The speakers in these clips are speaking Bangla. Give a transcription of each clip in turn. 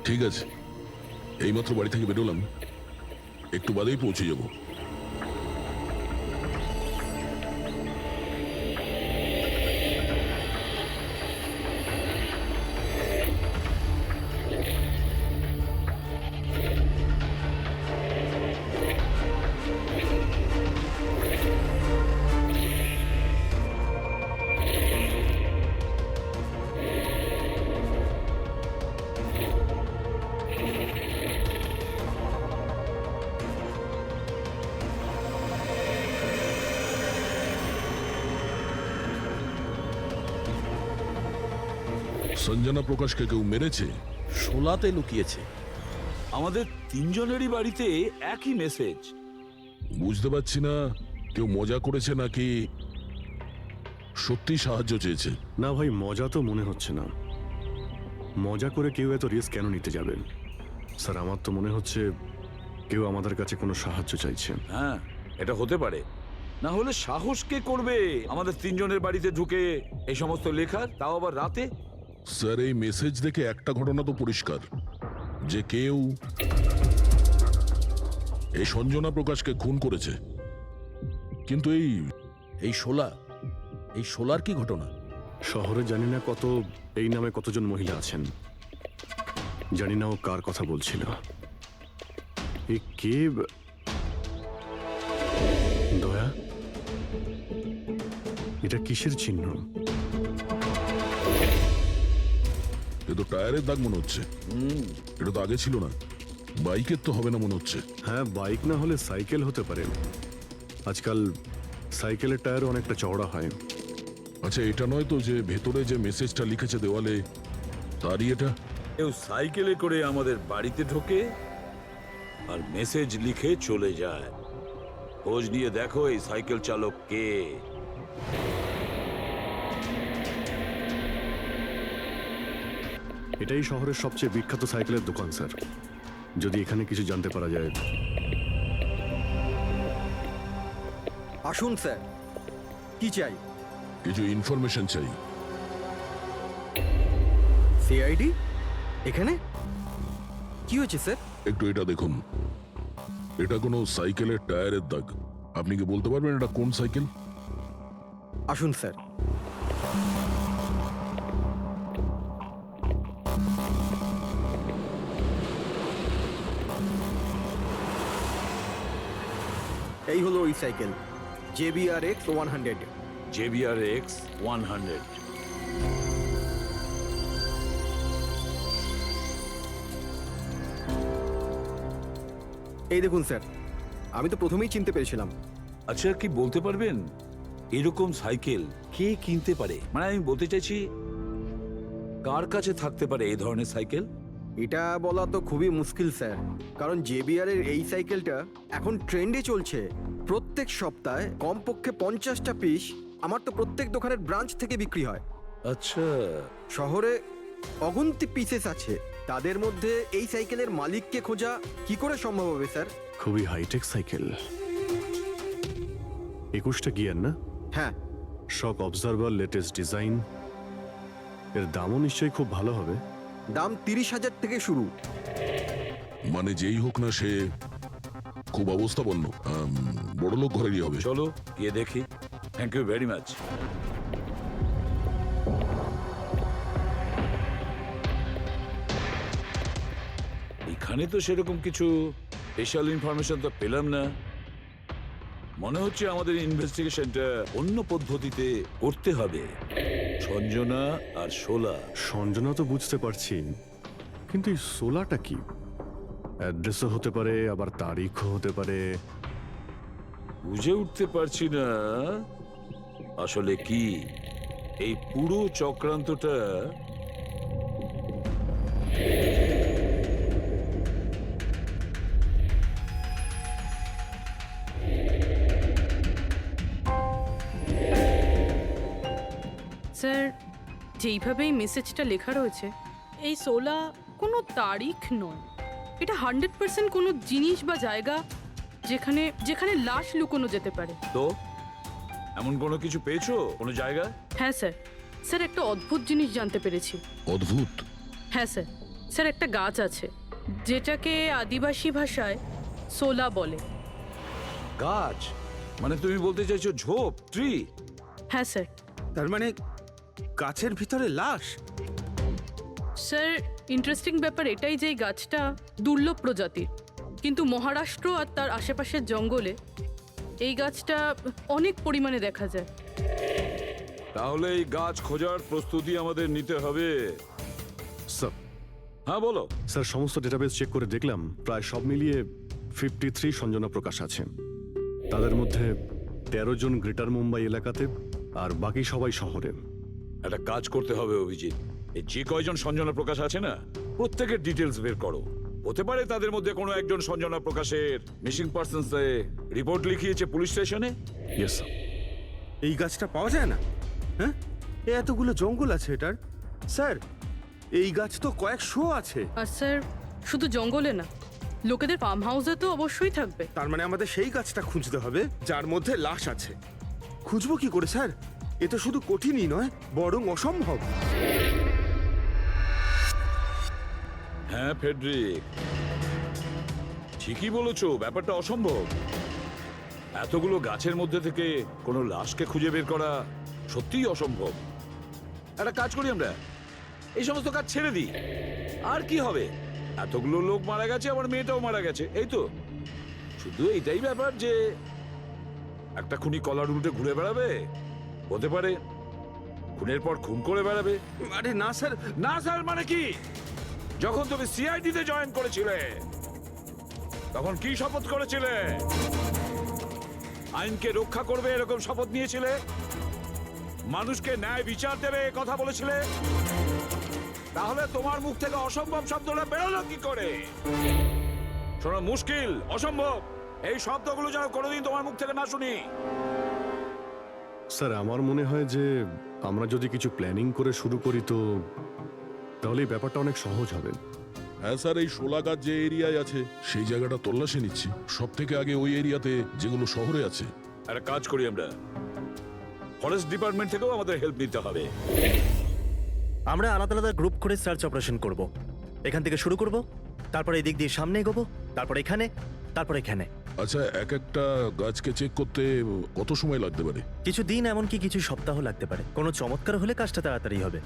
ঠিক আছে, এইমাত্র বাড়ি থেকে বেরোলাম, একটু বাদেই পৌঁছে যাব। সঞ্জনা প্রকাশকে কেউ মেরেছে? শোলাতে লুকিয়েছে। আমাদের তিনজনেরই বাড়িতে একই মেসেজ। বুঝতে পারছি না কেউ মজা করেছে নাকি সত্যি সাহায্য চেয়েছে। না ভাই, মজা তো মনে হচ্ছে না। মজা করে কেউ এত রিস্ক কেন নিতে যাবেন? স্যার, আমার তো মনে হচ্ছে কেউ আমাদের কাছে কোনো সাহায্য চাইছে। হ্যাঁ, এটা হতে পারে। না হলে সাহস কে করবে আমাদের তিনজনের বাড়িতে ঢুকে এই সমস্ত লেখার, তাও আবার রাতে? স্যার, এই মেসেজ দেখে একটা ঘটনা তো পরিষ্কার, যে কেউ এই সঞ্জনা প্রকাশকে খুন করেছে। কিন্তু এই শোলার কি ঘটনা? শহরে জানি না এই নামে কতজন মহিলা আছেন, জানি না ও কার কথা বলছিল। এ কে? দয়া, এটা কিসের চিহ্ন? এ তো টায়ারের দাগ মনে হচ্ছে। এটা তো আগে ছিল না। বাইকের তো হবে না মনে হচ্ছে। হ্যাঁ, বাইক না হলে সাইকেল হতে পারে। আজকাল সাইকেলের টায়ারও অনেকটা চওড়া হয়। আচ্ছা, এটা নয় তো যে ভেতরে যে মেসেজটা লিখেছে দেওয়ালে, তারই এটা? কেউ সাইকেলে করে আমাদের বাড়িতে ঢোকে আর মেসেজ লিখে চলে যায়। খোঁজ নিয়ে দেখো এই সাইকেল চালক কে। এটাই শহরের সবচেয়ে বিখ্যাত সাইকেলের দোকান স্যার। যদি এখানে কিছু জানতে পারা যায়। আসুন স্যার, কি চাই? কিছু ইনফরমেশন চাই। সিআইডি এখানে? কি হয়েছে স্যার? একটু এটা দেখুন, এটা কোনো সাইকেলের টায়ারের দাগ। আপনি কি বলতে পারবেন এটা কোন সাইকেল? আসুন স্যার। এই হলো ওই সাইকেল, JBRX 100। JBRX 100। এই দেখুন স্যার, আমি তো প্রথমেই চিনতে পেরেছিলাম। আচ্ছা, কি বলতে পারবেন এরকম সাইকেল কে কিনতে পারে? মানে আমি বলতে চাইছি, কার কাছে থাকতে পারে এই ধরনের সাইকেল? এটা বলা তো খুবই মুশকিল স্যার, কারণ JBR এর এই সাইকেলটা এখন ট্রেন্ডে চলছে। প্রত্যেক সপ্তাহে কমপক্ষে 50টা পিস আমার তো প্রত্যেক দোকানের ব্রাঞ্চ থেকে বিক্রি হয়। আচ্ছা, শহরে অগুন্তি পিসেস আছে, তাদের মধ্যে এই সাইকেলের মালিককে খোঁজা কি করে সম্ভব হবে স্যার? খুবই হাইটেক সাইকেল। 21টা গিয়ার না? হ্যাঁ। শক অবজারভার, লেটেস্ট ডিজাইন। এর দামও নিশ্চয়ই খুব ভালো হবে। দাম 30,000 থেকে শুরু। মানে যেই হোক না, সে খুব অবস্থাপন্ন, বড়লোক ঘরেরই হবে। চলো গিয়ে দেখি। Thank you very much. এখানে তো সেরকম কিছু স্পেশাল ইনফরমেশন তো পেলাম না। মনে হচ্ছে আমাদের ইনভেস্টিগেশনটা অন্য পদ্ধতিতে করতে হবে। সঞ্জনা আর শোলা। সঞ্জনা তো বুঝতে পারছি, কিন্তু এই সোলাটা কি? অ্যাড্রেসও হতে পারে, আবার তারিখও হতে পারে। বুঝে উঠতে পারছি না আসলে কি এই পুরো চক্রান্তটা। স্যার, যেইভাবে এই মেসেজটা লেখা রয়েছে, এই সোলা কোনো তারিখ নয়। এটা 100% কোনো জিনিস বা জায়গা যেখানে যেখানে লাশ লুকোনো যেতে পারে। তো এমন কোনো কিছু পেয়েছো কোনো জায়গা? হ্যাঁ স্যার, স্যার একটা অদ্ভুত জিনিস জানতে পেরেছি। অদ্ভুত? হ্যাঁ স্যার, স্যার একটা গাছ আছে যেটাকে আদিবাসী ভাষায় সোলা বলে। গাছ মানে তুমি বলতে চাইছো ঝোপ, ট্রি? হ্যাঁ স্যার। তার মানে গাছের ভিতরে লাশ? স্যার ইন্টারেস্টিং ব্যাপার এটাই যে এই গাছটা দুর্লভ প্রজাতির, কিন্তু মহারাষ্ট্র আর তার আশেপাশের জঙ্গলে এই গাছটা অনেক পরিমাণে দেখা যায়। তাহলে এই গাছ খোঁজার প্রস্তুতি আমাদের নিতে হবে। স্যার হ্যাঁ বলো। স্যার সমস্ত ডেটাবেস চেক করে দেখলাম প্রায় সব মিলিয়ে 53 সঞ্জনা প্রকাশ আছে। তাদের মধ্যে 13 জন গ্রেটার মুম্বাই এলাকাতে আর বাকি সবাই শহরে। একটা কাজ করতে হবে অভিজিৎ, এই যে কয়জন সঞ্জনা প্রকাশ আছে না প্রত্যেকের ডিটেলস বের করো। হতে পারে তাদের মধ্যে কোনো একজন সঞ্জনা প্রকাশের মিসিং পার্সনস রিপোর্ট লিখিয়েছে পুলিশ স্টেশনে। Yes sir. এই গাছটা পাওয়া যায় না? হ্যাঁ, এতগুলো জঙ্গল আছে এটার। স্যার এই গাছ তো কয়েকশো আছে। আর স্যার শুধু জঙ্গলে না, লোকেদের ফার্ম হাউসে তো অবশ্যই থাকবে। তার মানে আমাদের সেই গাছটা খুঁজতে হবে যার মধ্যে লাশ আছে। খুঁজবো কি করে স্যার? এ তো শুধু কঠিনই নয়, বরং অসম্ভব। হ্যাঁ ফেডরিক, ঠিকই বলেছো, ব্যাপারটা অসম্ভব। এতগুলো গাছের মধ্যে থেকে কোনো লাশকে খুঁজে বের করা সত্যিই অসম্ভব। একটা কাজ করি আমরা, এই সমস্ত কাজ ছেড়ে দিই। আর কি হবে, এতগুলো লোক মারা গেছে, আমার মেয়েটাও মারা গেছে, এই তো। শুধু এইটাই ব্যাপার যে একটা খুনি কলার উল্টে ঘুরে বেড়াবে, হতে পারে খুনের পর খুন করে বেড়াবে। আরে না স্যার। না স্যার মানে কি? যখন তুমি সিআইডি তে জয়েন করেছিলে তখন কি শপথ করেছিলে? আইনকে রক্ষা করবে এরকম শপথ নিয়েছিলে? মানুষকে ন্যায় বিচার দেবে কথা বলেছিলে? তাহলে তোমার মুখ থেকে অসম্ভব শব্দটা বেরোলো কি করে? শোনো, মুশকিল, অসম্ভব, এই শব্দগুলো যেন কোনোদিন তোমার মুখ থেকে না শুনি। স্যার আমার মনে হয় যে আমরা যদি কিছু প্ল্যানিং করে শুরু করি তো তাহলে এই ব্যাপারটা অনেক সহজ হবে। হ্যাঁ স্যার, এই শোলা গাছ যে এরিয়ায় আছে সেই জায়গাটা তল্লাশি নিচ্ছি। সব থেকে আগে ওই এরিয়াতে যেগুলো শহরে আছে। একটা কাজ করি আমরা, ফরেস্ট ডিপার্টমেন্ট থেকেও আমাদের হেল্প নিতে হবে। আমরা আলাদা আলাদা গ্রুপ করে সার্চ অপারেশন করব। এখান থেকে শুরু করব, তারপর এই দিক দিয়ে সামনে এগোবো, তারপর এখানে, তারপর এখানে। আচ্ছা, এক একটা গাছকে চেক করতে কত সময় লাগতে পারে? কিছু দিন, এমনকি কিছু সপ্তাহ লাগতে পারে। কোনো চমৎকার হলে কাজটা তাড়াতাড়ি হবে।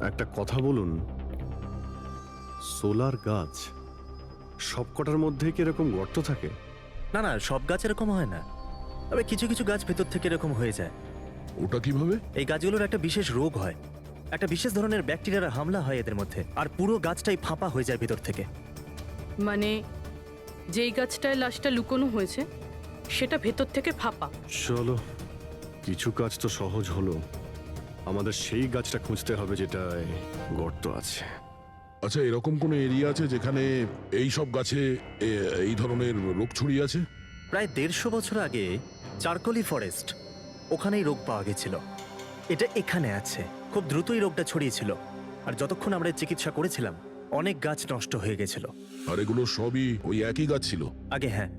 একটা কথা বলুন, সোলার গাছ সবকটার মধ্যে কি এরকম গর্ত থাকে? না না, সব গাছ এরকম হয় না, তবে কিছু কিছু গাছ ভেতর থেকে এরকম হয়ে যায়। ওটা কিভাবে? এই গাছগুলোর একটা বিশেষ রোগ হয়, একটা বিশেষ ধরনের ব্যাকটেরিয়ার হামলা হয় এদের মধ্যে, আর পুরো গাছটাই ফাঁপা হয়ে যায় ভেতর থেকে। মানে যেই গাছটায় লাশটা লুকোনো হয়েছে সেটা ভেতর থেকে ফাঁপা। চলো, কিছু কাজ তো সহজ হলো। আমাদের সেই গাছটা খুঁজতে হবে যেটায় গর্ত আছে। আচ্ছা, এরকম কোনো এরিয়া আছে যেখানে এই সব গাছে এই ধরনের রোগ ছড়িয়ে আছে? প্রায় 150 বছর আগে চারকোলি ফরেস্ট, ওখানেই রোগ পাওয়া গেছিল। এটা এখানে আছে। খুব দ্রুতই রোগটা ছড়িয়েছিল, আর যতক্ষণ আমরা এর চিকিৎসা করেছিলাম অনেক গাছ নষ্ট হয়ে গেছিল। আর এগুলো সবই ওই একই গাছ ছিল? আগে হ্যাঁ,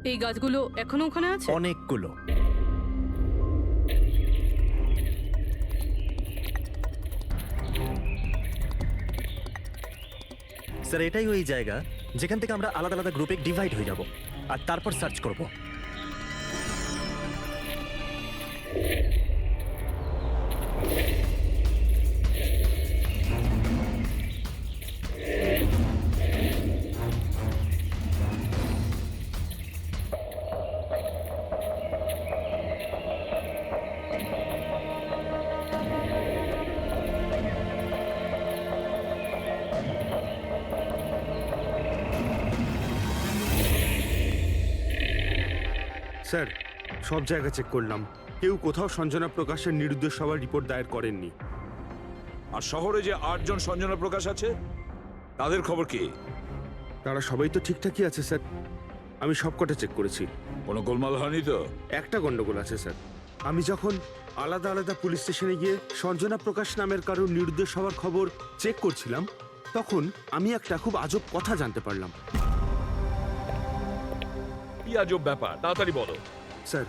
এই গাছগুলো এখনো ওখানে আছে? অনেকগুলো। স্যার এটাই ওই জায়গা যেখান থেকে আমরা আলাদা আলাদা গ্রুপে ডিভাইড হয়ে যাব আর তারপর সার্চ করব। স্যার সব জায়গা চেক করলাম, কেউ কোথাও সঞ্জনা প্রকাশের নিরুদ্দেশ হওয়ার রিপোর্ট দায়ের করেননি। আর শহরে যে 8 জন সঞ্জনা প্রকাশ আছে তাদের খবর কি? তারা সবাই তো ঠিকঠাকই আছে স্যার, আমি সবকটা চেক করেছি। কোনো গোলমাল হয়নি তো? একটা গন্ডগোল আছে স্যার। আমি যখন আলাদা আলাদা পুলিশ স্টেশনে গিয়ে সঞ্জনা প্রকাশ নামের কারোর নিরুদ্দেশ হওয়ার খবর চেক করছিলাম, তখন আমি একটা খুব আজব কথা জানতে পারলাম। কি আজব ব্যাপার, তাড়াতাড়ি বলো। স্যার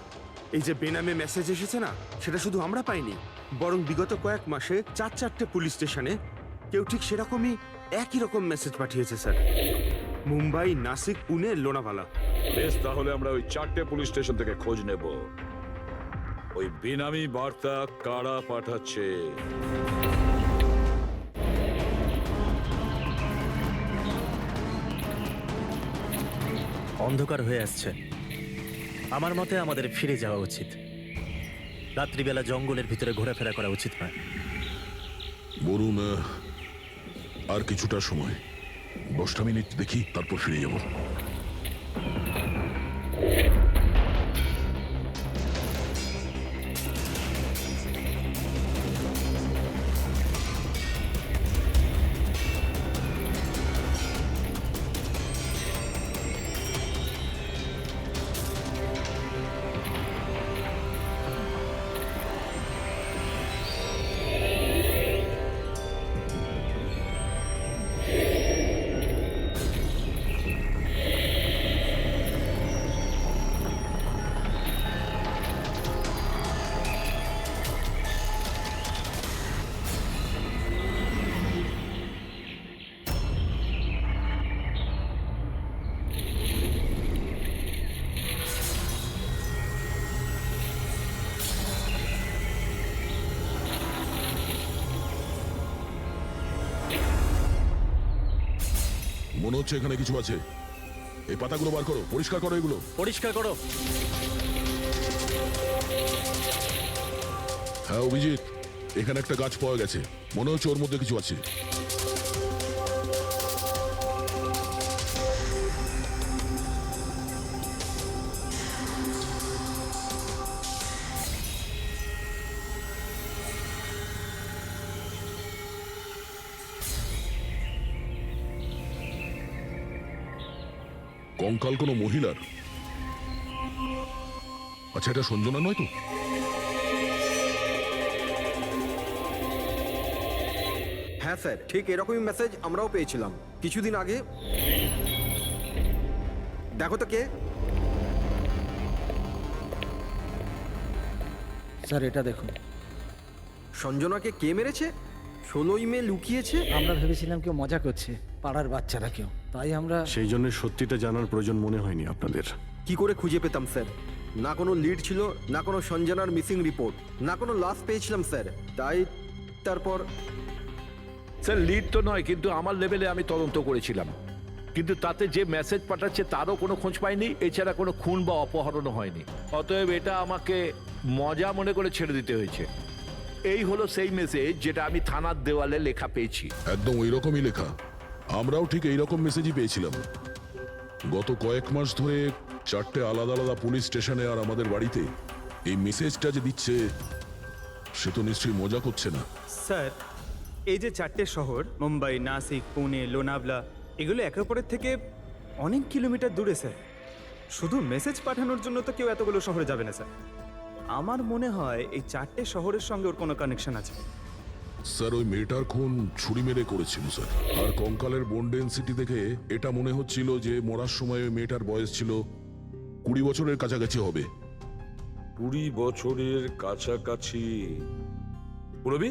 এই যে বেনামে মেসেজ এসেছে না, সেটা শুধু আমরা পাইনি, বরং বিগত কয়েক মাসে 4-4টে পুলিশ স্টেশনে কেউ ঠিক সেরকমই একই রকম মেসেজ পাঠিয়েছে স্যার। মুম্বাই, নাসিক, পুনে, লোনাভালা। বেশ, তাহলে আমরা ওই 4টে পুলিশ স্টেশন থেকে খোঁজ নেব ওই বেনামি বার্তা কারা পাঠাচ্ছে। অন্ধকার হয়ে আসছে। আমার মতে আমাদের ফিরে যাওয়া উচিত। রাত্রিবেলা জঙ্গলের ভিতরে ঘোরাফেরা করা উচিত নয়। বলুন, আর কিছুটা সময়, 10টা মিনিট দেখি, তারপর ফিরে যাব। মনে হচ্ছে এখানে কিছু আছে। এই পাতাগুলো বার করো, পরিষ্কার করো এগুলো। পরিষ্কার করো। হ্যাঁ অভিজিৎ, এখানে একটা গাছ পাওয়া গেছে, মনে হচ্ছে ওর মধ্যে কিছু আছে। কঙ্কাল কোনো মহিলার? আচ্ছা, এটা সঞ্জনা নয় তো? হ্যাঁ স্যার, ঠিক এরকমই মেসেজ আমরাও পেয়েছিলাম কিছুদিন আগে। দেখো তো কে। স্যার এটা দেখুন। সঞ্জনাকে কে মেরেছে? 16ই মে লুকিয়েছে। আমরা ভেবেছিলাম কেউ মজা করছে, পাড়ার বাচ্চারা কেউ, তাই আমরা। সেই জন্য সত্যিটা জানার প্রয়োজন মনে হয়নি আপনাদের। কি করে খুঁজে পেতাম স্যার? না কোনো লিড ছিল, না কোনো সঞ্জনার মিসিং রিপোর্ট, না কোনো লাশ পেয়েছিলাম স্যার। তাই তারপর স্যার, লিড তো নয়, কিন্তু আমার লেভেলে আমি তদন্ত করেছিলাম, কিন্তু তাতে যে মেসেজ পাঠাচ্ছে তারও কোনো খোঁজ পাইনি। এছাড়া কোনো খুন বা অপহরণও হয়নি। অতএব এটা আমাকে মজা মনে করে ছেড়ে দিতে হয়েছে। এই হলো সেই মেসেজ যেটা আমি থানার দেওয়ালে লেখা পেয়েছি। একদম ওই রকমই লেখা। আমরাও ঠিক এইরকম মেসেজই পেয়েছিলাম। গত কয়েক মাস ধরে 4টে আলাদা আলাদা পুলিশ স্টেশনে আর আমাদের বাড়িতে এই মেসেজটা যে দিচ্ছে, সে তো নিশ্চয়ই মজা করছে না। স্যার, এই যে 4টে শহর, মুম্বাই, নাসিক, পুনে, লোনাভলা, এগুলো একে অপরের থেকে অনেক কিলোমিটার দূরে স্যার। শুধু মেসেজ পাঠানোর জন্য তো কেউ এতগুলো শহরে যাবে না স্যার। আমার মনে হয় এই 4টে শহরের সঙ্গে ওর কোনো কানেকশন আছে। স্যার, ওই মেয়েটার খুন ছুরি মেরে করেছিল স্যার। আর কঙ্কালের বোন ডেন্সিটি দেখে এটা মনে হচ্ছিল যে মরার সময় ওই মেয়েটার বয়স ছিল 20 বছরের কাছাকাছি হবে। 20 বছরের কাছাকাছি। পুরবি,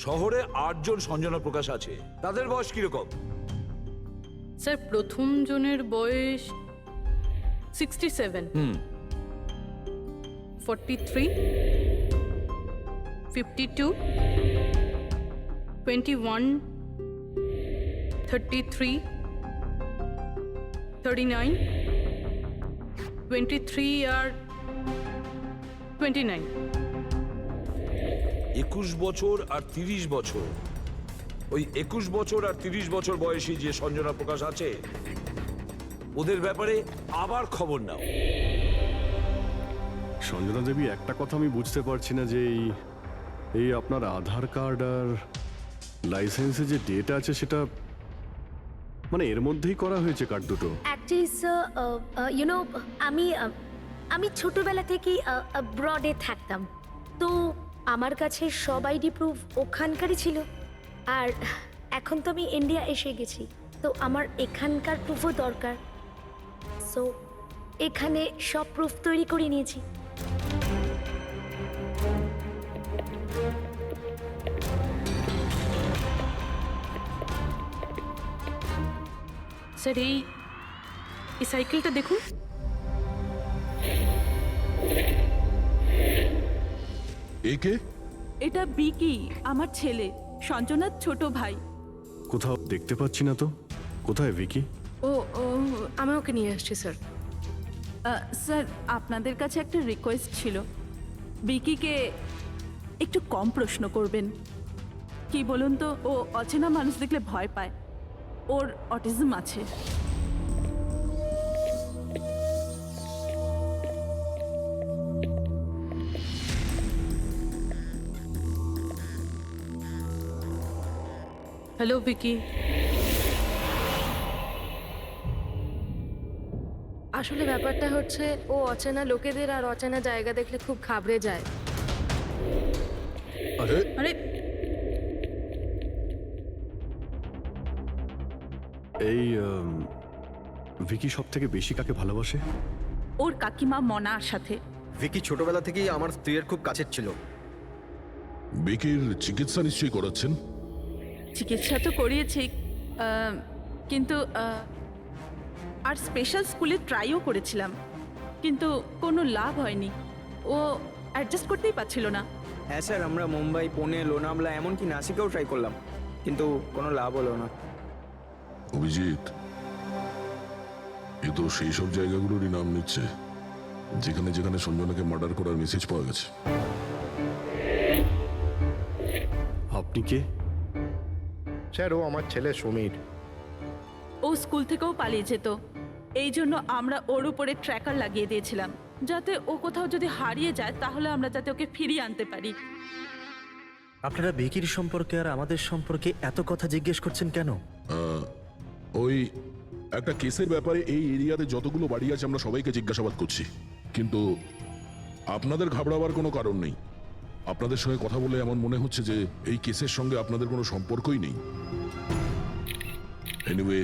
শহরে 8 জন সঞ্জনা প্রকাশ আছে, তাদের বয়স কিরকম? স্যার, প্রথম জনের বয়স 67, 43, 52, 21, 33, 39, 23 আর 29। 21 বছর আর 30 বছর। ওই 21 বছর আর 30 বছর বয়সী যে সঞ্জনা প্রকাশ আছে, ওদের ব্যাপারে আবার খবর নাও। সঞ্জনা দেবী, একটা কথা আমি বুঝতে পারছি না যে এই আপনার আধার কার্ড আর লাইসেন্সে যে ডেট আছে সেটা মানে এর মধ্যেই করা হয়েছে কার্ড দুটো। অ্যাকচুয়ালি স্যার, আমি ছোটবেলা থেকেই ব্রডে থাকতাম, তো আমার কাছে সব আইডি প্রুফ ওখানকারই ছিল। আর এখন তো আমি ইন্ডিয়া এসে গেছি, তো আমার এখানকার প্রুফও দরকার। সো এখানে সব প্রুফ তৈরি করে নিয়েছি। স্যার এই সাইকেলটা দেখুন। একে এটা বিকি, আমার ছেলে, সঞ্জনার ছোট ভাই। কোথাও দেখতে পাচ্ছি না তো। কোথায় ভিকি? ও ও আমি ওকে নিয়ে আসছি স্যার। স্যার, আপনাদের কাছে একটা রিকোয়েস্ট ছিল। বিকিকে একটু কম প্রশ্ন করবেন। কি বলুন তো, ও অচেনা মানুষ দেখলে ভয় পায়। ওর অটিজম আছে। হ্যালো ভিকি। আসলে ব্যাপারটা হচ্ছে ও অচেনা লোকেদের আর অচেনা জায়গা দেখলে খুব ঘাবড়ে যায়। আরে আরে এই ভিকি সব থেকে বেশি কাকে ভালোবাসে? ওর কাকিমা মনার সাথে। ভিকি ছোটবেলা থেকেই আমার স্ত্রীর খুব কাছের ছিল। বিকির চিকিৎসা নিশ্চয়ই করাচ্ছেন। চিকিৎসা তো করিয়েছি, কিন্তু আর স্পেশাল স্কুলে ট্রাইও করেছিলাম, কিন্তু কোনো লাভ হয়নি। ও অ্যাডজাস্ট করতেই পারছিল না। হ্যাঁ স্যার, আমরা মুম্বাই, পুনে, লোনাভলা, এমনকি নাসিকেও ট্রাই করলাম, কিন্তু কোনো লাভ হলো না। অভিজিৎ, এ তো সেই সব জায়গাগুলোরই নাম নিচ্ছে যেখানে যেখানে সঞ্জনাকে মার্ডার করার মেসেজ পাওয়া গেছে। আপনি কে? স্যার, ও আমার ছেলে সমীর। ও স্কুল থেকেও পালিয়ে যেত, এই জন্য আমরা ওর উপরে ট্র্যাকার লাগিয়ে দিয়েছিলাম, যাতে ও কোথাও যদি হারিয়ে যায় তাহলে আমরা যাতে ওকে ফিরিয়ে আনতে পারি। আপনারা বিকির সম্পর্কে আর আমাদের সম্পর্কে এত কথা জিজ্ঞেস করছেন কেন? ওই একটা কেসের ব্যাপারে এই এরিয়াতে যতগুলো বাড়ি আছে আমরা সবাইকে জিজ্ঞাসাবাদ করছি, কিন্তু আপনাদের ঘাবড়াবার কোনো কারণ নেই। আপনাদের সঙ্গে কথা বলে এমন মনে হচ্ছে যে এই কেসের সঙ্গে আপনাদের কোনো সম্পর্কই নেই। Anyway,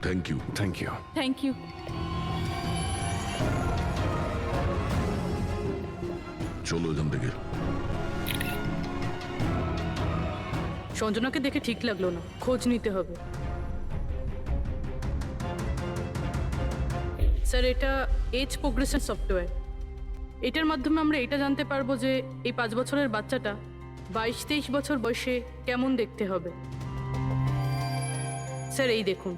thank you. Thank you. Thank you. চলো এখান থেকে। সঞ্জনাকে দেখে ঠিক লাগলো না, খোঁজ নিতে হবে। স্যার, এটা এজ প্রোগ্রেশন সফটওয়্যার। এটার মাধ্যমে আমরা এটা জানতে পারবো যে এই 5 বছরের বাচ্চাটা 22-23 বছর বয়সে কেমন দেখতে হবে। স্যার এই দেখুন।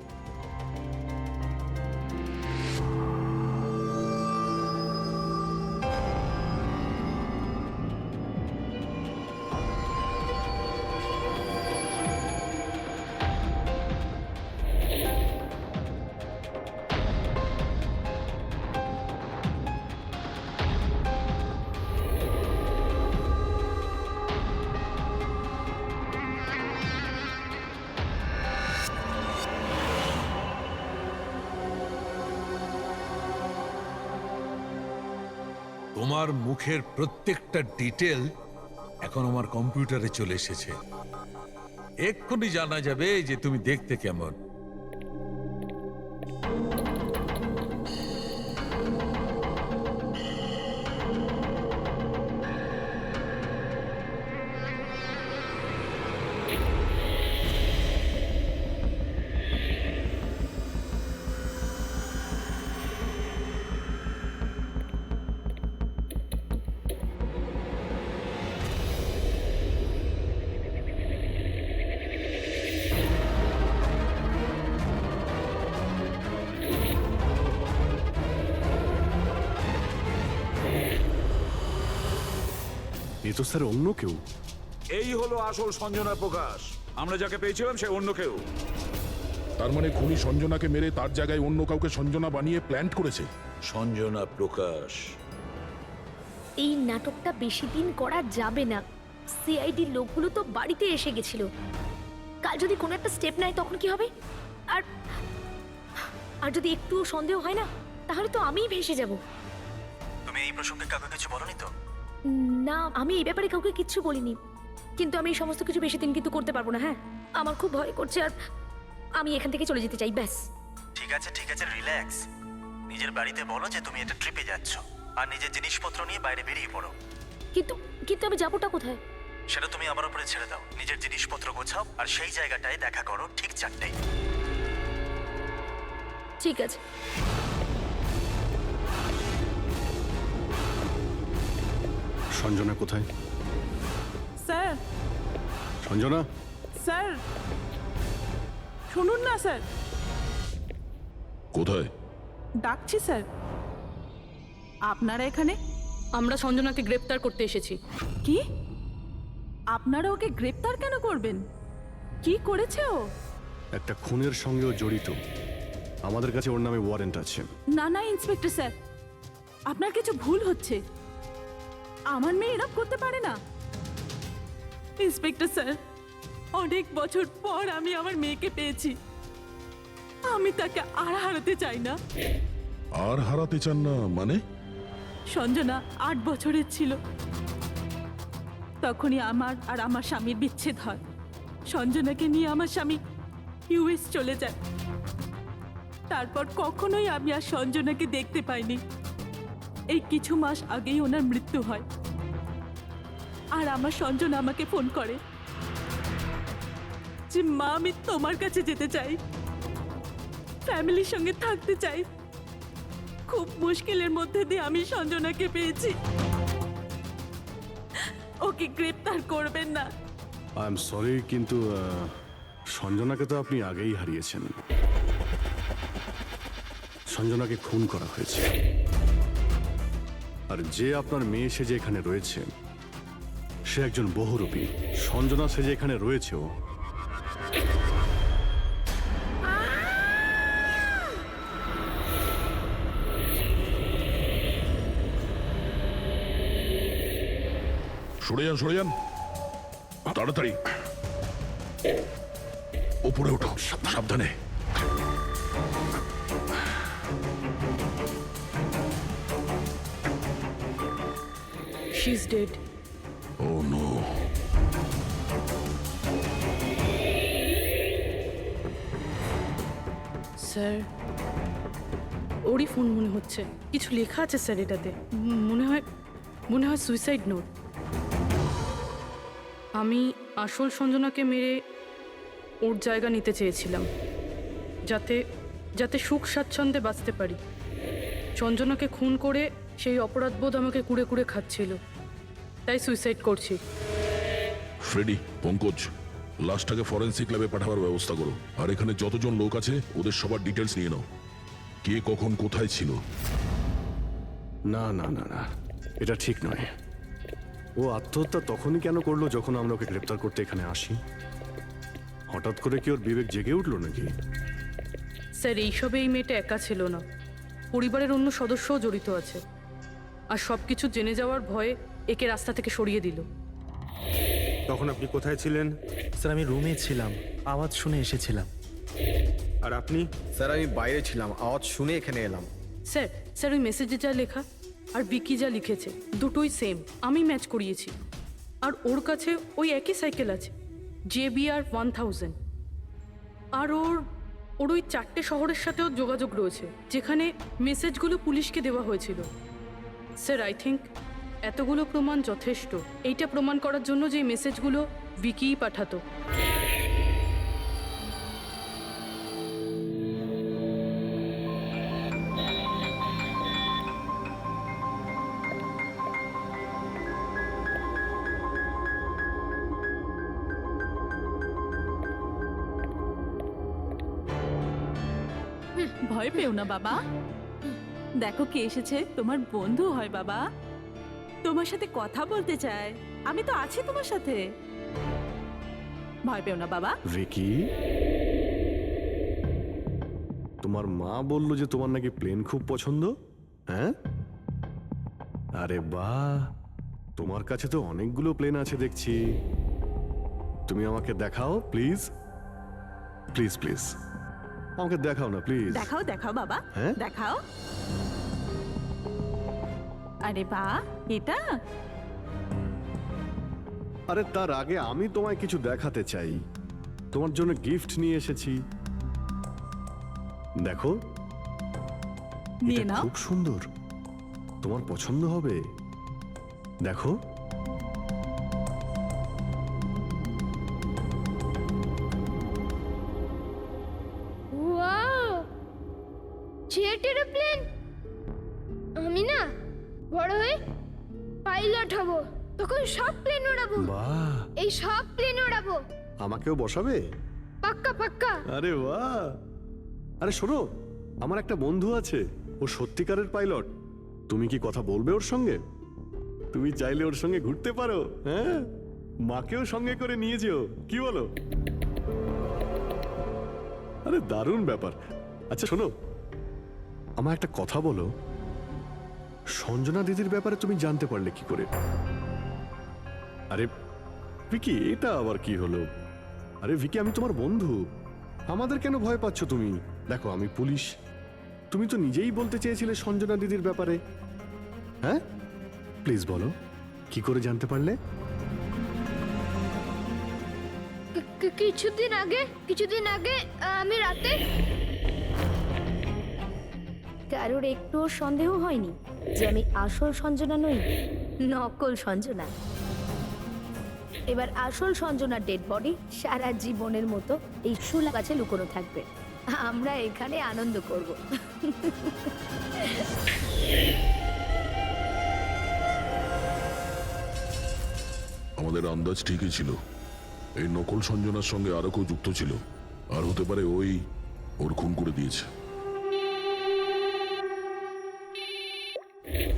তোমার মুখের প্রত্যেকটা ডিটেল এখন আমার কম্পিউটারে চলে এসেছে। এক্ষুনি জানা যাবে যে তুমি দেখতে কেমন। এ তো স্যার অন্য কেউ। এই হলো আসল সঞ্জনা প্রকাশ। আমরা যাকে পেয়েছিলাম সে অন্য কেউ। তার মানে খুনি সঞ্জনাকে মেরে তার জায়গায় অন্য কাউকে সঞ্জনা বানিয়ে প্ল্যান্ট করেছে। সঞ্জনা প্রকাশ। এই নাটকটা বেশি দিন করা যাবে না। সিআইডি লোকগুলো তো বাড়িতে এসে গেছিল। কাল যদি কোনো একটা স্টেপ নেয় তখন কি হবে? আর আর যদি একটুও সন্দেহ হয় না, তাহলে তো আমিই ভেসে যাব। তুমি এই প্রসঙ্গে কাউকে কিছু বলনি তো? না, আমি এই ব্যাপারে কাউকে কিচ্ছু বলিনি, কিন্তু আমি এই সমস্ত কিছু বেশি দিন কিন্তু করতে পারবো না। হ্যাঁ, আমার খুব ভয় করছে আর আমি এখান থেকে চলে যেতে চাই, ব্যাস। ঠিক আছে ঠিক আছে, রিল্যাক্স। নিজের বাড়িতে বলো যে তুমি এটা ট্রিপে যাচ্ছ আর নিজের জিনিসপত্র নিয়ে বাইরে বেরিয়ে পড়ো। কিন্তু কিন্তু আমি যাবোটা কোথায়? সেটা তুমি আমার উপরে ছেড়ে দাও। নিজের জিনিসপত্র গোছাও আর সেই জায়গাটায় দেখা করো ঠিক 4টায়। ঠিক আছে। সঞ্জনা কোথায়? স্যার সঞ্জনা, স্যার শুনুন না স্যার, কোথায়? ডাকছি স্যার। আপনারা এখানে? আমরা সঞ্জনাকে গ্রেপ্তার করতে এসেছি। কি? আপনারা ওকে গ্রেপ্তার কেন করবেন? কি করেছে ও? একটা খুনের সঙ্গেও জড়িত। আমাদের কাছে ওর নামে ওয়ারেন্ট আছে। না না ইন্সপেক্টর স্যার, আপনার কিছু ভুল হচ্ছে। আমার মেয়ে এরকম করতে পারে না। ইন্সপেক্টর স্যার, অনেক বছর পর আমি আমার মেয়েকে পেয়েছি। আমি তাকে আর হারাতে চাই না। আর হারাতে চান না মানে? সঞ্জনা 8 বছরের ছিল, তখনই আমার আর আমার স্বামীর বিচ্ছেদ হয়। সঞ্জনাকে নিয়ে আমার স্বামী ইউএস চলে যায়। তারপর কখনোই আমি আর সঞ্জনাকে দেখতে পাইনি। এই কিছু মাস আগেই ওনার মৃত্যু হয়। আর আমার সঞ্জনা আমাকে ফোন করে যে মা, আমি তোমার কাছে যেতে চাই, ফ্যামিলির সঙ্গে থাকতে চাই। খুব মুশকিলের মধ্যে দিয়ে আমি সঞ্জনাকে পেয়েছি। ওকে গ্রেপ্তার করবেন না। আই এম সরি, কিন্তু সঞ্জনাকে তো আপনি আগেই হারিয়েছেন। সঞ্জনাকে খুন করা হয়েছে। আর যে আপনার মেয়ে সেজে এখানে রয়েছে সে একজন বহুরূপী। সঞ্জনা সেজে এখানে রয়েছেও। সরে যান, সরে যান, তাড়াতাড়ি ওপরে ওঠো, সাবধানে। She is dead. Oh no. Sir, ওরই ফোন মনে হচ্ছে। কিছু লেখা আছে স্যার এটাতে। মনে হয় সুইসাইড নোট। আমি আসল সঞ্জনাকে মেরে ওর জায়গা নিতে চেয়েছিলাম, যাতে সুখ স্বাচ্ছন্দ্যে বাঁচতে পারি। সঞ্জনাকে খুন করে সেই অপরাধবোধ আমাকে কুড়ে কুড়ে খাচ্ছিল, তাই সুইসাইড করছি। ফ্রেডি, পঙ্কজ, লাশটাকে ফরেন্সিক ল্যাবে পাঠাবার ব্যবস্থা করো। আর এখানে যতজন লোক আছে ওদের সবার ডিটেলস নিয়ে নাও। কে কখন কোথায় ছিল। না না না না, এটা ঠিক নয়। ও আত্মহত্যা তখনই কেন করলো যখন আমরা ওকে গ্রেপ্তার করতে এখানে আসি? হঠাৎ করে কি ওর বিবেক জেগে উঠলো নাকি? স্যার, এইসবে এই মেয়েটা একা ছিল না, পরিবারের অন্য সদস্যও জড়িত আছে। আর সব কিছু জেনে যাওয়ার ভয়ে একে রাস্তা থেকে সরিয়ে দিল। তখন আপনি কোথায় ছিলেন? স্যার আমি রুমে ছিলাম, আওয়াজ শুনে এসেছিলাম। আর আপনি? স্যার আমি বাইরে ছিলাম, আওয়াজ শুনে এখানে এলাম। স্যার ওই মেসেজে যা লেখা আর বিকি যা লিখেছে দুটোই সেম। আমি ম্যাচ করিয়েছি। আর ওর কাছে ওই একই সাইকেল আছে, JBR 1000। আর ওর ওই 4টে শহরের সাথেও যোগাযোগ রয়েছে যেখানে মেসেজগুলো পুলিশকে দেওয়া হয়েছিল। স্যার, আই থিঙ্ক এতগুলো প্রমাণ যথেষ্ট এইটা প্রমাণ করার জন্য যে এই মেসেজগুলো বিকিই পাঠাতো। ভয় পেও না বাবা, দেখো কে এসেছে। তোমার বন্ধু হয় বাবা, তোমার সাথে কথা বলতে চায়। আমি তো আছি তোমার সাথে, ভয় পেও না বাবা। ভিকি, তোমার মা বলল যে তোমার নাকি প্লেন খুব পছন্দ। হ্যাঁ, আরে বাহ, তোমার কাছে তো অনেকগুলো প্লেন আছে দেখছি। তুমি আমাকে দেখাও প্লিজ, প্লিজ প্লিজ আমাকে দেখাও না প্লিজ। দেখাও দেখাও বাবা, হ্যাঁ? দেখাও। আরে বাহ, এটা? আরে তার আগে আমি তোমায় কিছু দেখাতে চাই। তোমার জন্য গিফট নিয়ে এসেছি, দেখো। নিয়ে এটা নাও। খুব সুন্দর, তোমার পছন্দ হবে, দেখো। Wow, jet aeroplane? আমি না বড় হয়ে পাইলট হব, তখন সব প্লেন ওড়াবো, বাহ, এই সব প্লেন ওড়াবো, আমাকেও বসাবে? পাক্কা পাক্কা। আরে বাহ! আরে শোনো, আমার একটা বন্ধু আছে, ও সত্যিকারের পাইলট। তুমি কি কথা বলবে ওর সঙ্গে? তুমি চাইলে ওর সঙ্গে ঘুরতে পারো, হ্যাঁ? মাকেও সঙ্গে করে নিয়ে যেও, কি বলো? আরে দারুণ ব্যাপার। আচ্ছা শোনো, আমার একটা কথা বলো, সঞ্জনা দিদির ব্যাপারে তুমি জানতে পারলে কি করে? আরে ভিকি, এটা আবার কি হলো? আরে ভিকি, আমি তোমার বন্ধু, আমাদের কেন ভয় পাচ্ছ তুমি? দেখো আমি পুলিশ, তুমি তো নিজেই বলতে চেয়েছিলে সঞ্জনা দিদির ব্যাপারে, হ্যাঁ? প্লিজ বলো, কি করে জানতে পারলে? কিছুদিন আগে আমি রাতে। কারোর একটুও সন্দেহ হয়নি যে আমি আসল সঞ্জনা নই, নকল সঞ্জনা। এবার আসল সঞ্জনার ডেড বডি সারা জীবনের মতো এই শুলা গাছে লুকোনো থাকবে। আমরা এখানে আনন্দ করব। আমাদের আন্দাজ ঠিকই ছিল, এই নকল সঞ্জনার সঙ্গে আরো কেউ যুক্ত ছিল, আর হতে পারে ওই ওর খুন করে দিয়েছে।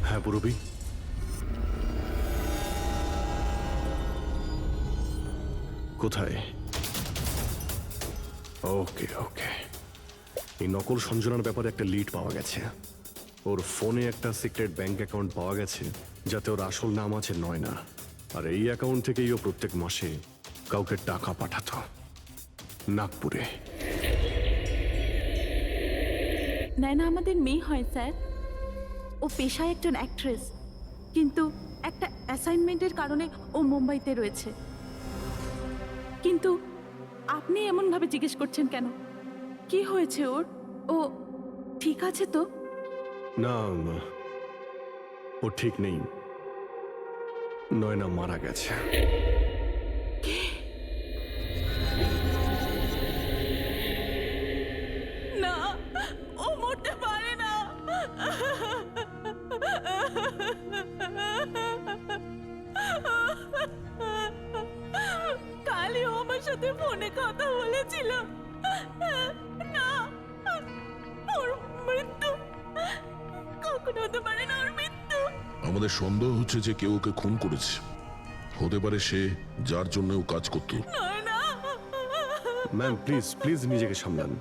হ্যাঁ পুরবি, কোথায়? ওকে ওকে, এই নকল সঞ্জনার ব্যাপারে একটা লিড পাওয়া গেছে। ওর ফোনে একটা সিক্রেট ব্যাংক অ্যাকাউন্ট পাওয়া গেছে, যাতে ওর আসল নাম আছে নয়না। আর এই অ্যাকাউন্ট থেকেই ও প্রত্যেক মাসে কাউকে টাকা পাঠাতো নাগপুরে। নয়না আমাদের মেয়ে হয় স্যার। ও পেশায় একজন অ্যাক্ট্রেস, কিন্তু একটা অ্যাসাইনমেন্টের কারণে ও মুম্বাইতে রয়েছে। কিন্তু আপনি এমনভাবে জিজ্ঞেস করছেন কেন? কি হয়েছে ওর? ও ঠিক আছে তো? না, ও ঠিক নেই, নয়না মারা গেছে। না, ও মরতে পারে না। কালই ও আমার সাথে ফোনে কথা বলেছিল। না, ওর মৃত্যু কখনো হতে পারে না, ওর মৃত্যু। আমাদের সন্দেহ হচ্ছে যে কেউ ওকে খুন করেছে, হতে পারে সে যার জন্য ও কাজ করত। ম্যাম প্লিজ প্লিজ নিজেকে সামলান।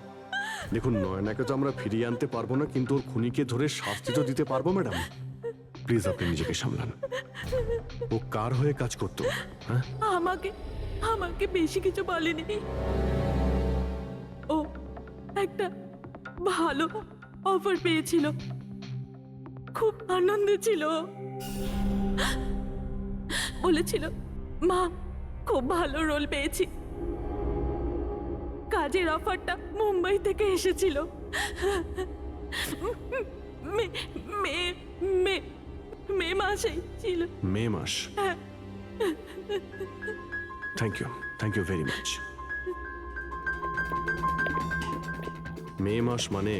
দেখুন, নয়নাকে তো আমরা ফিরিয়ে আনতে পারবো না, কিন্তু ওর খুনিকে ধরে শাস্তি তো দিতে পারবো ম্যাডাম। প্লিজ আপনি নিজেকে সামলান। ও কার হয়ে কাজ করতো? হ্যাঁ, আমাকে বেশি কিছু বলেনি। ও একটা ভালো অফার পেয়েছিল, খুব আনন্দে ছিল। বলেছিল, মা খুব ভালো রোল পেয়েছি। কাজের অফারটা মুম্বাই থেকে এসেছিল। মে মাসেই ছিল। মে মাস? Thank you very much. May মাস মানে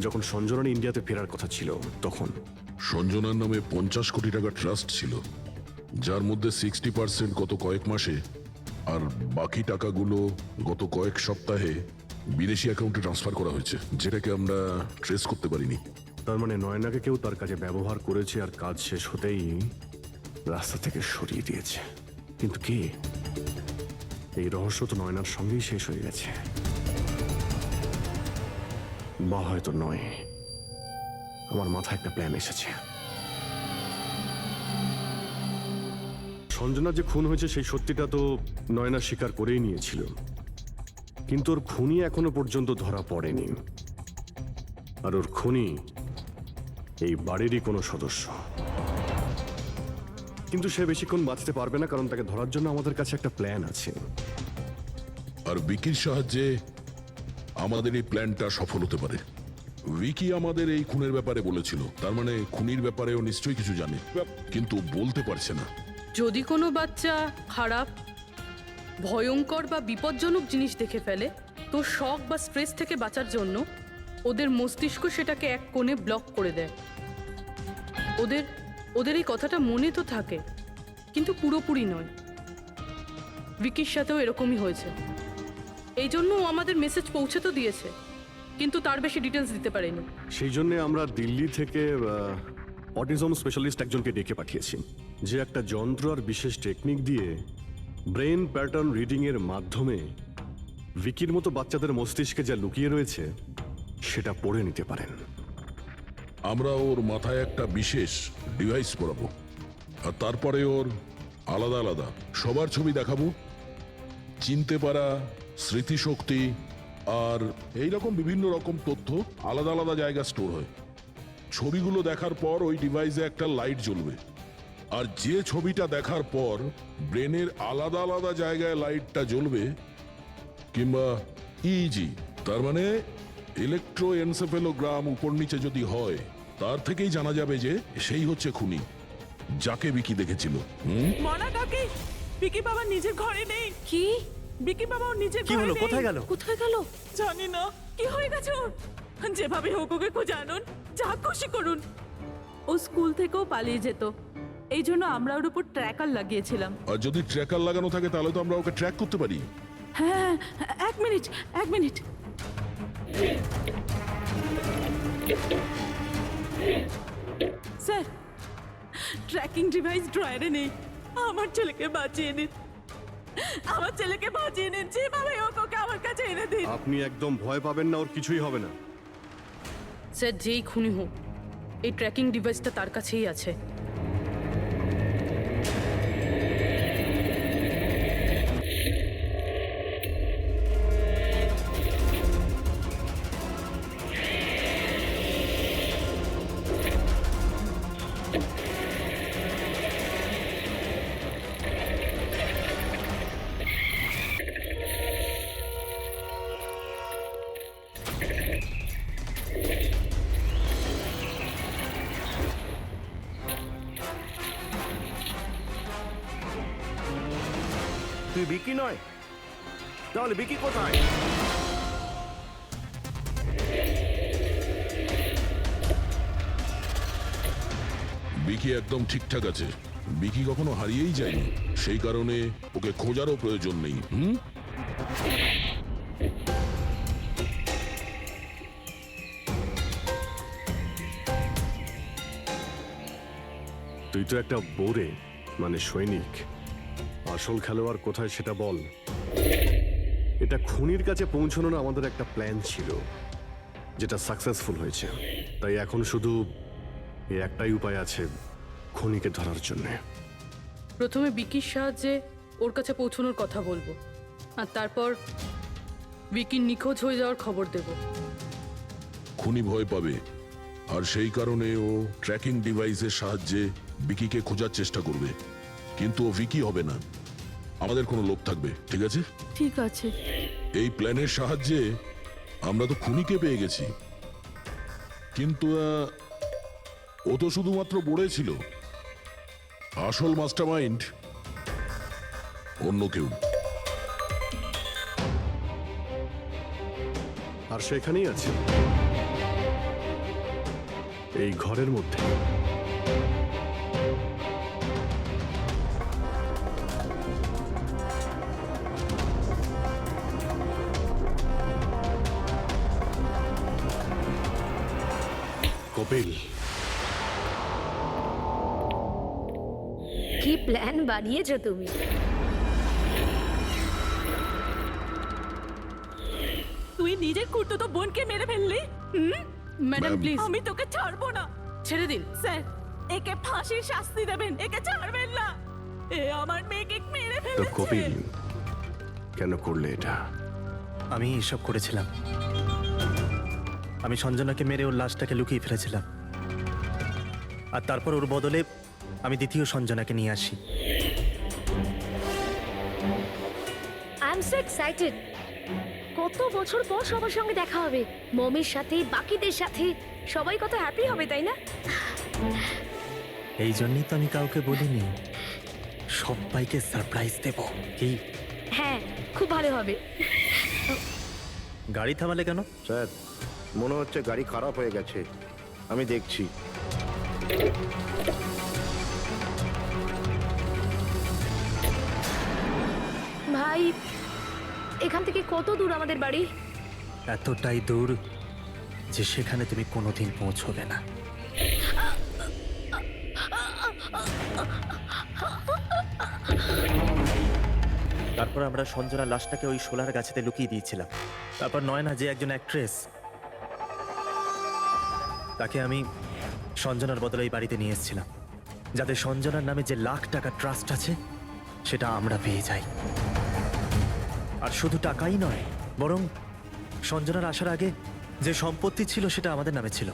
যখন সঞ্জনার ইন্ডিয়াতে ফেরার কথা ছিল তখন। সঞ্জনার নামে 50 কোটি টাকা ট্রাস্ট ছিল, যার মধ্যে 60% গত কয়েক মাসে আর বাকি টাকাগুলো গত কয়েক সপ্তাহে বিদেশি অ্যাকাউন্টে ট্রান্সফার করা হয়েছে, যেটাকে আমরা ট্রেস করতে পারিনি। তার মানে নয়নাকে কেউ তার কাজে ব্যবহার করেছে, আর কাজ শেষ হতেই রাস্তা থেকে সরিয়ে দিয়েছে। কিন্তু কে? এই রহস্য তো নয়নার সঙ্গেই শেষ হয়ে গেছে, বা হয়তো নয়। আমার মাথায় একটা প্ল্যান এসেছে। সঞ্জনা যে খুন হয়েছে সেই সত্যিটা তো নয়না স্বীকার করেই নিয়েছিল, কিন্তু ওর খুনি এখনো পর্যন্ত ধরা পড়েনি। আর ওর খুনি এই বাড়িরই কোনো সদস্য। কিন্তু সে বেশিক্ষণ বাঁচতে পারবে না, কারণ তাকে ধরার জন্য আমাদের কাছে একটা প্ল্যান আছে। আর বিকির সাহায্যে আমাদের এই প্ল্যানটা সফল হতে পারে। উইকি আমাদের এই খুনের ব্যাপারে বলেছিল, তার মানে খুনির ব্যাপারেও নিশ্চয়ই কিছু জানে, কিন্তু বলতে পারছে না। যদি কোনো বাচ্চা খারাপ, ভয়ঙ্কর বা বিপজ্জনক জিনিস দেখে ফেলে, তো শক বা স্ট্রেস থেকে বাঁচার জন্য ওদের মস্তিষ্ক সেটাকে এক কোণে ব্লক করে দেয়। ওদের ওদের এই কথাটা মনে তো থাকে, কিন্তু পুরোপুরি নয়। ভিকির সাথেও এরকমই হয়েছে। এই জন্য ও আমাদের মেসেজ পৌঁছে তো দিয়েছে, কিন্তু তার বেশি ডিটেলস দিতে পারেনি। সেই জন্য আমরা দিল্লি থেকে অটিজম স্পেশালিস্ট একজনকে ডেকে পাঠিয়েছি, যে একটা যন্ত্র আর বিশেষ টেকনিক দিয়ে ব্রেন প্যাটার্ন রিডিং এর মাধ্যমে ভিকির মতো বাচ্চাদের মস্তিষ্কে যা লুকিয়ে রয়েছে সেটা পড়ে নিতে পারেন। আমরা ওর মাথায় একটা বিশেষ ডিভাইস পরাবো, আর তারপরে ওর আলাদা আলাদা সবার ছবি দেখাবো। চিনতে পারা, স্মৃতিশক্তি আর এইরকম বিভিন্ন রকম তথ্য আলাদা আলাদা জায়গায় স্টোর হয়। ছবিগুলো দেখার পর ওই ডিভাইসে একটা লাইট জ্বলবে, আর যে ছবিটা দেখার পর ব্রেনের আলাদা আলাদা জায়গায় লাইটটা জ্বলবে, কিংবা ইজি তার মানে ইলেকট্রোএনসেফেলোগ্রাম উপর নিচে যদি হয়, তার থেকেই জানা যাবে যে সেই হচ্ছে খুনি, যাকে বিকি দেখেছিল। মনা কাকি, বিকি বাবা নিজের ঘরে নেই। কি? বিকি বাবা ওর নিজের কি ঘরে হলো? নেই। কোথায় গেল? কোথায় গেল? জানি না কি হয়ে গেছে ওর। যেভাবে হোক ওকে খুঁজে আনুন, যা খুশি করুন। ও স্কুল থেকেও পালিয়ে যেত, এই জন্য আমরা ওর উপর ট্র্যাকার লাগিয়েছিলাম। আর যদি ট্র্যাকার লাগানো থাকে তাহলে তো আমরা ওকে ট্র্যাক করতে পারি। হ্যাঁ, এক মিনিট। স্যার, ট্র্যাকিং ডিভাইস ড্রয়ারে নেই। আমার ছেলেকে বাঁচিয়ে নিন, যেভাবে হোক ওকে আমার কাছে এনে দিন। আপনি একদম ভয় পাবেন না, ওর কিছুই হবে না। স্যার, যেই খুনি হোক, এই ট্র্যাকিং ডিভাইসটা তার কাছেই আছে। তুই বিকি নয়, তাহলে বিকি কোথায়? বিকি একদম ঠিকঠাক আছে। বিকি কখনো হারিয়েই যায়নি, সেই কারণে ওকে খোঁজারও প্রয়োজন নেই। তুই তো একটা বোরে, মানে সৈনিক। আসল খেলোয়াড় কোথায় সেটা বল। এটা খুনির কাছে পৌঁছানোর আমাদের একটা প্ল্যান ছিল, যেটা সাকসেসফুল হয়েছে। তাই এখন শুধু এই একটাই উপায় আছে খুনিকে ধরার জন্য। প্রথমে বিকির সাহায্যে ওর কাছে পৌঁছানোর কথা বলবো, আর তারপর বিকির নিখোঁজ হয়ে যাওয়ার খবর দেব। খুনি ভয় পাবে, আর সেই কারণে ও ট্র্যাকিং ডিভাইসের সাহায্যে বিকিকে খোঁজার চেষ্টা করবে। কিন্তু ও ভিকি হবে না, আমাদের কোনো লোক থাকবে। ঠিক আছে? ঠিক আছে। এই প্ল্যানের সাহায্যে আমরা তো খুনিকে পেয়ে গেছি, কিন্তু ও তো শুধুমাত্র বোড়ে ছিল। আসল মাস্টারমাইন্ড অন্য কেউ। আর সেখানেই আছে, এই ঘরের মধ্যে। কপিল, কি প্ল্যান বানিয়েছো তুমি? তুই নিজের খুঁড়তো বোনকে মেরে ফেললি। ম্যাডাম প্লিজ, আমি তোকে ছাড়বো না। ছেড়ে দিন। স্যার, একে ফাঁসির শাস্তি দেবেন, একে ছাড়বেন না। এ আমার মেয়েকে মেরে তো ফেলেছে। কপিল কেন করলে এটা? আমি এসব করেছিলাম। আমি সঞ্জনাকে মেরে ওর লাশটাকে লুকিয়ে ফেলেছিলাম, আর তারপর ওর বদলে আমি দ্বিতীয় সঞ্জনাকে নিয়ে আসি। I am so excited. কত বছর পর সবার সঙ্গে দেখা হবে, মমির সাথে, বাকিদের সাথে। সবাই কত হ্যাপি হবে, তাই না? এই জন্যই তো আমি কাউকে বলিনি, সবাইকে সারপ্রাইজ দেব। কি? হ্যাঁ, খুব ভালো হবে। গাড়ি থামালে কেন? স্যার, মনে হচ্ছে গাড়ি খারাপ হয়ে গেছে, আমি দেখছি। ভাই, এখান থেকে কত দূর আমাদের বাড়ি? এতটাই দূর যে সেখানে তুমি কোনোদিন পৌঁছবে না। তারপর আমরা সঞ্জনার লাশটাকে ওই শোলার গাছেতে লুকিয়ে দিয়েছিলাম। তারপর নয়না যে একজন অ্যাক্ট্রেস, তাকে আমি সঞ্জনার বদলে এই বাড়িতে নিয়ে এসেছিলাম, যাতে সঞ্জনার নামে যে লাখ টাকা ট্রাস্ট আছে সেটা আমরা পেয়ে যাই। আর শুধু টাকাই নয়, বরং সঞ্জনার আসার আগে যে সম্পত্তি ছিল সেটা আমাদের নামে ছিল,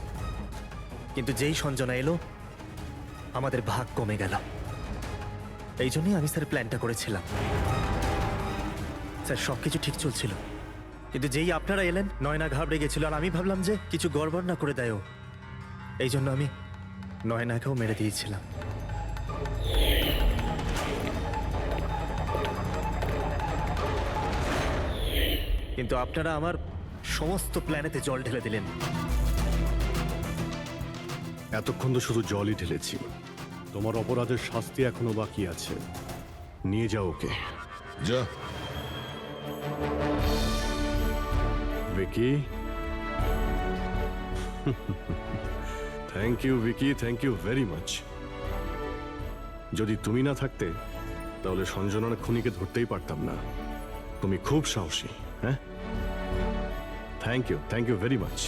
কিন্তু যেই সঞ্জনা এলো আমাদের ভাগ কমে গেল। এই জন্যই আমি স্যার প্ল্যানটা করেছিলাম। স্যার সবকিছু ঠিক চলছিল, কিন্তু যেই আপনারা এলেন নয়না ঘাবড়ে গেছিল, আর আমি ভাবলাম যে কিছু গড়বড় না করে দেয় ও। এই জন্য আমি নয়নাকেও মেরে দিয়েছিলাম। কিন্তু আপনারা আমার সমস্ত প্ল্যানেতে জল ঢেলে দিলেন। এতক্ষণ তো শুধু জলই ঢেলেছি। তোমার অপরাধের শাস্তি এখনো বাকি আছে। নিয়ে যাও ওকে। যা। Vicky, thank you Vicky, thank you very much. যদি তুমি না থাকতে তাহলে সঞ্জনার খুনিকে ধরতেই পারতাম না। তুমি খুব সাহসী। হ্যাঁ, থ্যাংক ইউ ভেরি মাচ।